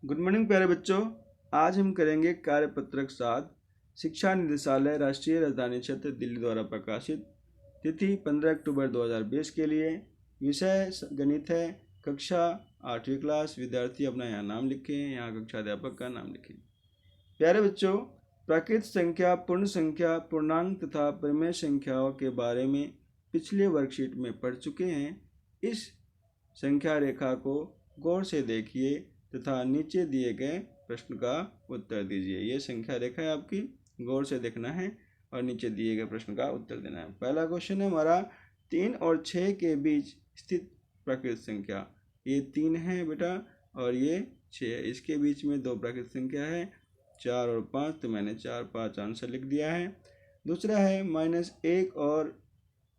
Good morning प्यारे बच्चों। आज हम करेंगे कार्यपत्रक 7 शिक्षा निदेशालय राष्ट्रीय राजधानी क्षेत्र दिल्ली द्वारा प्रकाशित। तिथि 15 अक्टूबर 2020 के लिए। विषय गणित है। कक्षा 8वीं क्लास। विद्यार्थी अपना यहाँ नाम लिखें, यहाँ कक्षा अध्यापक का नाम लिखें। प्यारे बच्चों, प्राकृत संख्या, पूर्ण संख्या, पूर्णांक तथा परिमेय संख्याओं के बारे में पिछले वर्कशीट में पढ़ चुके हैं। इस संख्या रेखा को गौर से देखिए तथा नीचे दिए गए प्रश्न का उत्तर दीजिए। ये संख्या रेखा है आपकी, गौर से देखना है और नीचे दिए गए प्रश्न का उत्तर देना है। पहला क्वेश्चन है हमारा, 3 और 6 के बीच स्थित प्राकृत संख्या। ये 3 है बेटा और ये 6 है। इसके बीच में दो प्राकृत संख्या है, 4 और 5, तो मैंने 4, 5 आंसर लिख दिया है। दूसरा है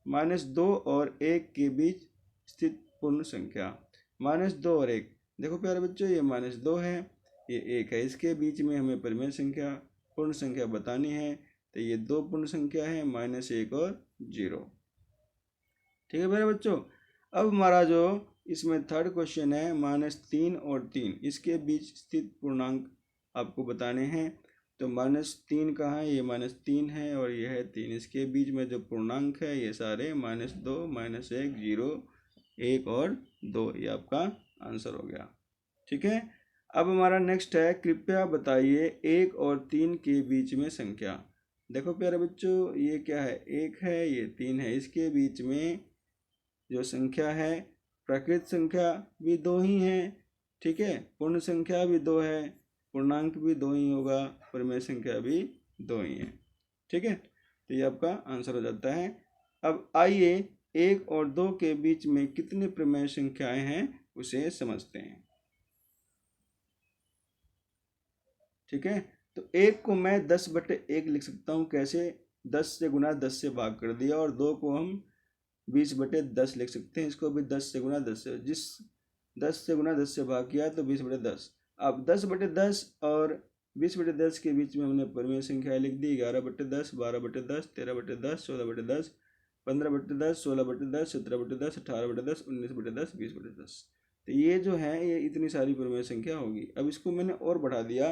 -2 और 1 के बीच स्थित पूर्ण संख्या। -2 और 1, देखो प्यारे बच्चों, ये -2 है, ये 1 है। इसके बीच में हमें परिमेय संख्या, पूर्ण संख्या बतानी है, तो ये दो पूर्ण संख्या है, -1 और 0। ठीक है प्यारे बच्चों। अब हमारा जो इसमें थर्ड क्वेश्चन है, -3 और 3, इसके बीच स्थित पूर्णांक आपको बताने हैं। तो -3 कहाँ है, ये -3 है और ये है 3। इसके बीच में जो पूर्णांक है ये सारे -2, -1, 0, 1 और 2, ये आपका आंसर हो गया। ठीक है। अब हमारा नेक्स्ट है, कृपया बताइए 1 और 3 के बीच में संख्या। देखो प्यारे बच्चों, ये क्या है, 1 है, ये 3 है। इसके बीच में जो संख्या है, प्राकृत संख्या भी 2 ही है, ठीक है, पूर्ण संख्या भी 2 है, पूर्णांक भी 2 ही होगा, परिमेय संख्या भी 2 ही है। ठीक है, तो ये आपका आंसर हो जाता है। अब आइए 1 और 2 के बीच में कितने परिमेय संख्याएं हैं उसे समझते हैं। ठीक है, तो 1 को मैं 10/1 लिख सकता हूँ। कैसे, 10 से गुना 10 से भाग कर दिया, और 2 को हम 20/10 लिख सकते हैं। इसको भी 10 से गुना 10 से, 10 से गुना 10 से भाग किया तो 20/10। अब 10/10 और 20/10 के बीच में हमने परिमेय संख्या लिख दी, 11/10, 12/10, 13/10, 14/10, 15/10, 16/10, 17/10, 18/10, 19/10, 20/10। तो ये जो है, ये इतनी सारी परिमेय संख्या होगी। अब इसको मैंने और बढ़ा दिया,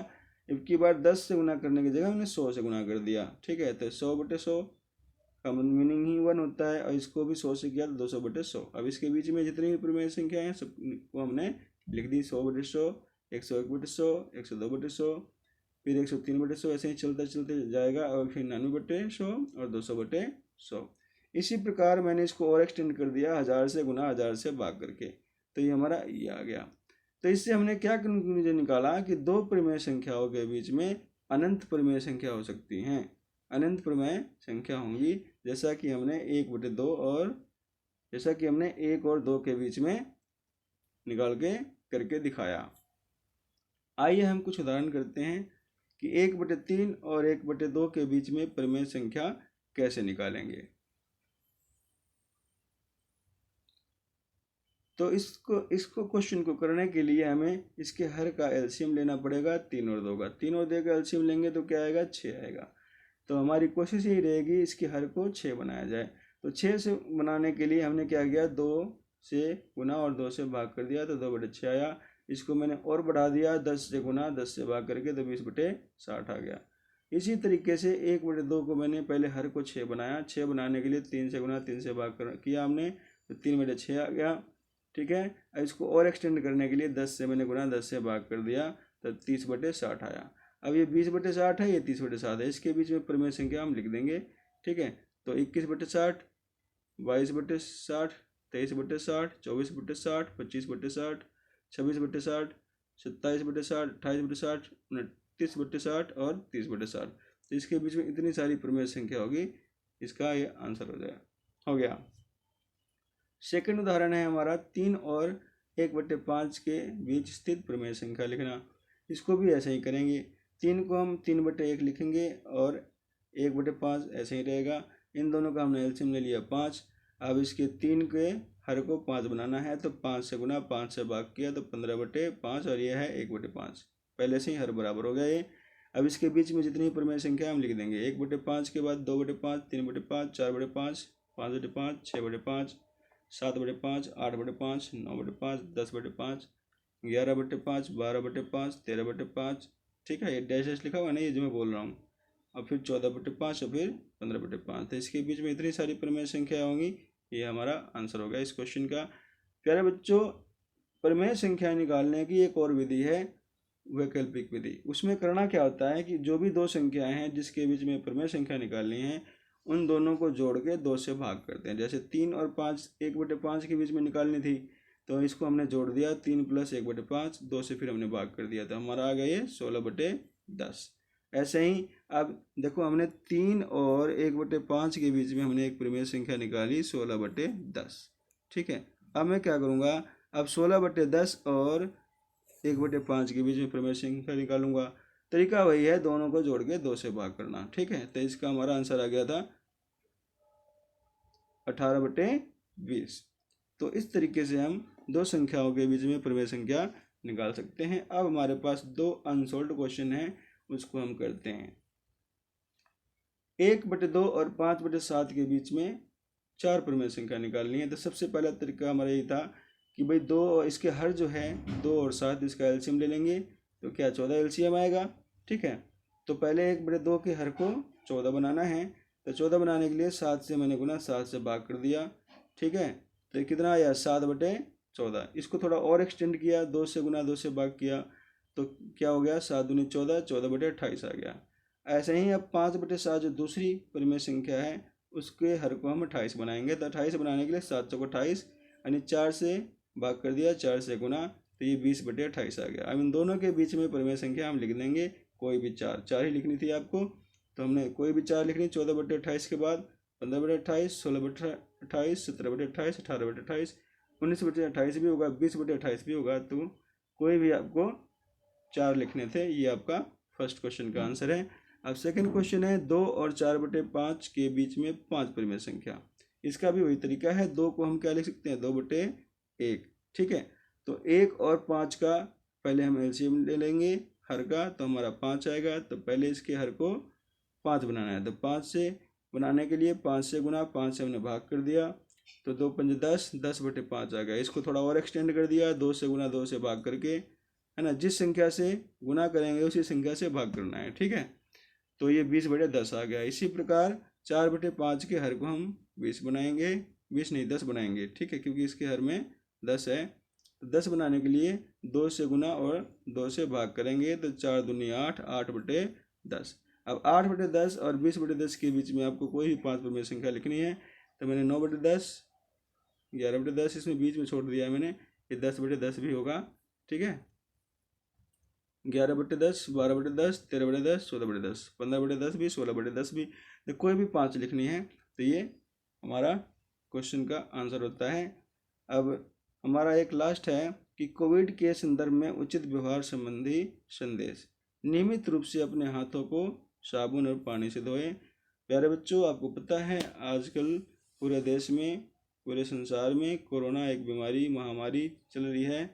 अब की बार 10 से गुना करने की जगह मैंने 100 से गुना कर दिया। ठीक है, तो 100/100 का मीनिंग ही 1 होता है, और इसको भी 100 से किया तो 200/100। अब इसके बीच में जितनी भी परिमेय संख्या है सबको हमने लिख दी, 100/100, 101/100, 102/100, फिर 103/100, ऐसे ही चलते चलते जाएगा, और फिर 99/100 और 200/100। इसी प्रकार मैंने इसको और एक्सटेंड कर दिया, 1000 से गुना 1000 से भाग करके, तो ये हमारा ये आ गया। तो इससे हमने क्या कंक्लूजन निकाला कि दो परिमेय संख्याओं के बीच में अनंत परिमेय संख्या हो सकती हैं, अनंत परिमेय संख्या होंगी, जैसा कि हमने 1/2 और 1 और 2 के बीच में निकाल के करके दिखाया। आइए हम कुछ उदाहरण करते हैं कि 1/3 और 1/2 के बीच में परिमेय संख्या कैसे निकालेंगे। तो इसको क्वेश्चन को करने के लिए हमें इसके हर का एलसीएम लेना पड़ेगा, 3 और 2 का। 3 और 2 का एलसीएम लेंगे तो क्या आएगा, 6 आएगा। तो हमारी कोशिश यही रहेगी इसके हर को 6 बनाया जाए। तो 6 से बनाने के लिए हमने क्या किया, 2 से गुना और 2 से भाग कर दिया, तो 2/6 आया। इसको मैंने और बढ़ा दिया, 10 से गुना 10 से भाग करके, तो 20/60 आ गया। इसी तरीके से 1/2 को मैंने पहले हर को 6 बनाया। 6 बनाने के लिए 3 से गुना 3 से भाग किया हमने, तो 3/6 आ गया। ठीक है, अब इसको और एक्सटेंड करने के लिए 10 से मैंने गुना 10 से भाग कर दिया, तो 30/60 आया। अब ये 20/60 है, ये 30/60 है, इसके बीच में परिमेय संख्या हम लिख देंगे। ठीक है, तो 21/60, 22/60, 23/60, 24/60, 25/60, 26/60, 27/60, 28/60, 29/60 और 30/60। तो इसके बीच में इतनी सारी परिमेय संख्या होगी, इसका ये आंसर हो गया। सेकंड उदाहरण है हमारा, 3 और 1/5 के बीच स्थित परिमेय संख्या लिखना। इसको भी ऐसे ही करेंगे, 3 को हम 3/1 लिखेंगे और 1/5 ऐसे ही रहेगा। इन दोनों का हमने एलसीएम ले लिया 5। अब इसके 3 के हर को 5 बनाना है, तो 5 से गुना 5 से भाग किया, तो 15/5, और ये है 1/5। पहले से ही हर बराबर हो गया ये। अब इसके बीच में जितनी परिमेय संख्या हम लिख देंगे, 1/5 के बाद 2/5, 3/5, 4/5, 5/5, 6/5, 7/5, 8/5, 9/5, 10/5, 11/5, 12/5, 13/5, ठीक है। ये डैश डैश लिखा हुआ है ना, ये जो मैं बोल रहा हूँ। और फिर 14/5 और फिर 15/5। तो इसके बीच में इतनी सारी परिमेय संख्या होंगी, ये हमारा आंसर होगा इस क्वेश्चन का। प्यारे बच्चों, परिमेय संख्या निकालने की एक और विधि है वैकल्पिक विधि। उसमें करना क्या होता है कि जो भी दो संख्याएं हैं जिसके बीच में परिमेय संख्या निकालनी है, उन दोनों को जोड़ के 2 से भाग करते हैं। जैसे 3 और 5 1/5 के बीच में निकालनी थी, तो इसको हमने जोड़ दिया 3 + 1/5, 2 से फिर हमने भाग कर दिया, तो हमारा आ गया ये 16/10। ऐसे ही अब देखो, हमने 3 और 1/5 के बीच में हमने एक परिमेय संख्या निकाली 16/10, ठीक है। अब मैं क्या करूँगा, अब 16/10 और 1/5 के बीच में परिमेय संख्या निकालूंगा। तरीका वही है, दोनों को जोड़ के 2 से भाग करना, ठीक है। तो इसका हमारा आंसर आ गया था 18/20। तो इस तरीके से हम दो संख्याओं के बीच में परिमेय संख्या निकाल सकते हैं। अब हमारे पास 2 अनसॉल्व्ड क्वेश्चन हैं, उसको हम करते हैं। 1/2 और 5/7 के बीच में 4 परिमेय संख्या निकालनी है। तो सबसे पहला तरीका हमारा यही था कि भाई 2 इसके हर जो है 2 और 7, इसका एलसीएम ले लेंगे, तो क्या 14 एलसीएम आएगा, ठीक है। तो पहले 1/2 के हर को 14 बनाना है। तो 14 बनाने के लिए 7 से मैंने गुना 7 से भाग कर दिया, ठीक है। तो कितना आया 7/14। इसको थोड़ा और एक्सटेंड किया, 2 से गुना 2 से भाग किया, तो क्या हो गया 7 दूनी 14, 14/28 आ गया। ऐसे ही अब 5/7 जो दूसरी परिमेय संख्या है, उसके हर को हम 28 बनाएंगे। तो 28 बनाने के लिए 7 चौको 28, यानी 4 से भाग कर दिया, 4 से गुना, तो ये 20/28 आ गया। अब इन दोनों के बीच में परिमेय संख्या हम लिख देंगे कोई भी 4 ही लिखनी थी आपको, तो हमने कोई भी 4 लिखनी। 14/28 के बाद 15/28, 16/28, 17/28, 18/28, 19/28 भी होगा, 20/28 भी होगा। तो कोई भी आपको 4 लिखने थे। ये आपका फर्स्ट क्वेश्चन का आंसर है। अब सेकंड क्वेश्चन है 2 और 4/5 के बीच में 5 परिमेय संख्या। इसका भी वही तरीका है, 2 को हम क्या लिख सकते हैं 2/1, ठीक है। तो 1 और 5 का पहले हम एलसीएम ले लेंगे हर का, तो हमारा 5 आएगा। तो पहले इसके हर को 5 बनाना है। तो 5 से बनाने के लिए 5 से गुना, 5 से हमने भाग कर दिया, तो 2 × 10, 10/5 आ गया। इसको थोड़ा और एक्सटेंड कर दिया, 2 से गुना 2 से भाग करके, है ना। जिस संख्या से गुना करेंगे उसी संख्या से भाग करना है, ठीक है। तो ये 20/10 आ गया। इसी प्रकार 4/5 के हर को हम 20 बनाएंगे, 20 नहीं 10 बनाएंगे, ठीक है, क्योंकि इसके हर में 10 है। तो 10 बनाने के लिए 2 से गुना और 2 से भाग करेंगे, तो 4 दूनी 8, 8/10। अब 8/10 और 20/10 के बीच में आपको कोई भी 5 परिमेय संख्या लिखनी है। तो मैंने 9/10, 11/10 इसमें बीच में छोड़ दिया है मैंने, ये 10/10 भी होगा, ठीक है। 11/10, 12/10, 13/10, 14/10, 15/10 भी, 16/10 भी, तो कोई भी 5 लिखनी है। तो ये हमारा क्वेश्चन का आंसर होता है। अब हमारा एक लास्ट है कि कोविड के संदर्भ में उचित व्यवहार संबंधी संदेश। नियमित रूप से अपने हाथों को साबुन और पानी से धोएं। प्यारे बच्चों, आपको पता है आजकल पूरे देश में, पूरे संसार में कोरोना एक बीमारी, महामारी चल रही है।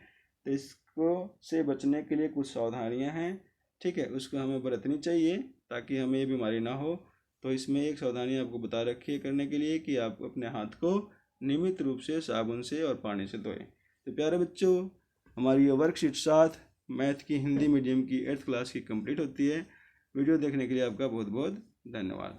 तो इसको से बचने के लिए कुछ सावधानियां हैं, ठीक है, उसको हमें बरतनी चाहिए ताकि हमें ये बीमारी ना हो। तो इसमें एक सावधानी आपको बता रखी है करने के लिए कि आप अपने हाथ को नियमित रूप से साबुन से और पानी से धोएं। तो प्यारे बच्चों, हमारी ये वर्कशीट 7 मैथ की हिंदी मीडियम की 8th क्लास की कंप्लीट होती है। वीडियो देखने के लिए आपका बहुत बहुत धन्यवाद।